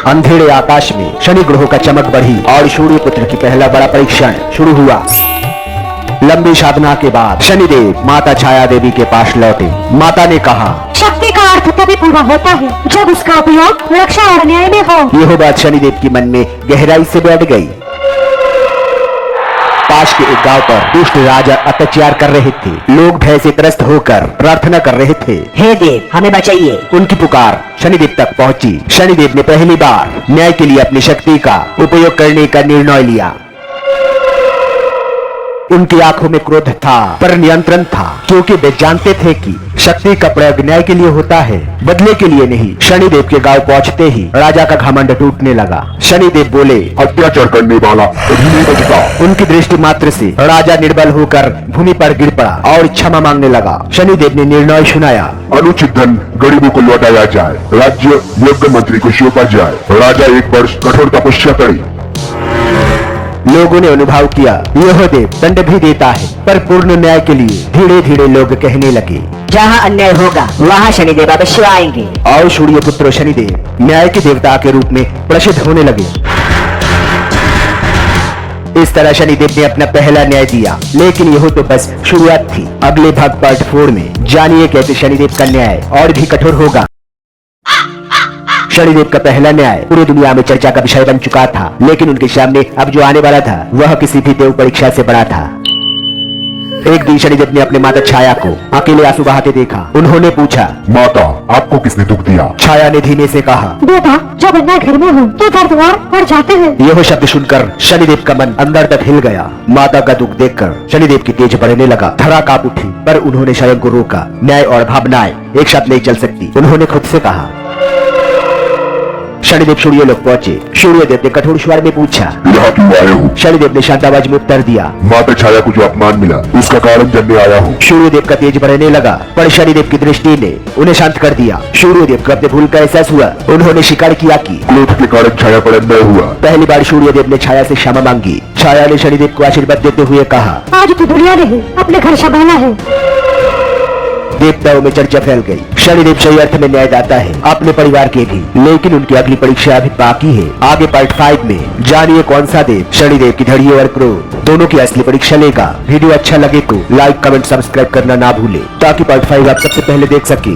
अंधेरे आकाश में शनि ग्रह का चमक बढ़ी और सूर्य पुत्र की पहला बड़ा परीक्षण शुरू हुआ। लंबी साधना के बाद शनिदेव माता छाया देवी के पास लौटे। माता ने कहा, शक्ति का अर्थ तभी पूरा होता है जब उसका उपयोग रक्षा और न्याय में हो। यह बात शनिदेव के मन में गहराई से बैठ गई। पास के एक गांव पर दुष्ट राजा अत्याचार कर रहे थे। लोग भय से त्रस्त होकर प्रार्थना कर रहे थे, हे देव हमें बचाइए। उनकी पुकार शनिदेव तक पहुंची। शनिदेव ने पहली बार न्याय के लिए अपनी शक्ति का उपयोग करने का निर्णय लिया। उनकी आंखों में क्रोध था पर नियंत्रण था, क्योंकि वे जानते थे कि शक्ति का प्रयोग न्याय के लिए होता है, बदले के लिए नहीं। शनिदेव के गांव पहुंचते ही राजा का घमंड टूटने लगा। शनिदेव बोले, अत्याचार करने वाला कभी नहीं बचता। उनकी दृष्टि मात्र से राजा निर्बल होकर भूमि पर गिर पड़ा और क्षमा मांगने लगा। शनिदेव ने निर्णय सुनाया, अनुचित धन गरीबों को लौटाया जाए, राज्य योग्य मंत्री को सौंपा जाए, राजा एक वर्ष कठोर तपस्या करे। लोगों ने अनुभव किया, यह देव दंड भी देता है, पर पूर्ण न्याय के लिए। धीरे धीरे लोग कहने लगे, जहाँ अन्याय होगा वहाँ शनिदेव अवश्य आएंगे। और सूर्य पुत्र शनिदेव न्याय के देवता के रूप में प्रसिद्ध होने लगे। इस तरह शनिदेव ने अपना पहला न्याय दिया, लेकिन यह तो बस शुरुआत थी। अगले भाग पार्ट 4 में जानिए कैसे शनिदेव का न्याय और भी कठोर होगा। शनिदेव का पहला न्याय पूरी दुनिया में चर्चा का विषय बन चुका था, लेकिन उनके सामने अब जो आने वाला था वह किसी भी देव परीक्षा से बड़ा था। एक दिन शनिदेव ने अपने माता छाया को अकेले आंसू बहाते देखा। उन्होंने पूछा, माता आपको किसने दुख दिया? छाया ने धीमे से कहा, बेटा जब अन्याय घर में हो तो दर्द और बढ़ जाते हैं। यह शब्द सुनकर शनिदेव का मन अंदर तक हिल गया। माता का दुख देखकर शनिदेव की तेज बढ़ने लगा। धरा कांप उठी, पर उन्होंने स्वयं को रोका। न्याय और भावनाएं एक साथ नहीं चल सकती। उन्होंने खुद से कहा। शनिदेव सूर्यलोक पहुंचे। सूर्यदेव ने कठोर स्वर में पूछा, यहाँ क्यों आए हो? शनिदेव ने शांत आवाज में उत्तर दिया, माता छाया को जो अपमान मिला उसका कारण जानने आया हूँ। सूर्यदेव का तेज बढ़ने लगा, पर शनिदेव की दृष्टि ने उन्हें शांत कर दिया। सूर्यदेव को अपने भूल का एहसास हुआ। उन्होंने स्वीकार किया कि क्रोध के कारण छाया पर अन्याय हुआ। पहली बार सूर्यदेव ने छाया से क्षमा मांगी। छाया ने शनिदेव को आशीर्वाद देते हुए कहा, आज तो दुनिया ने अपने घर संभाला है। देवताओं में चर्चा फैल गई। शनिदेव सही अर्थ में न्यायदाता है, अपने परिवार के भी। लेकिन उनकी अगली परीक्षा अभी बाकी है। आगे पार्ट 5 में जानिए कौन सा देव शनिदेव की धैर्य और क्रोध दोनों की असली परीक्षा लेगा। वीडियो अच्छा लगे तो लाइक कमेंट सब्सक्राइब करना ना भूले, ताकि पार्ट 5 आप सबसे पहले देख सके।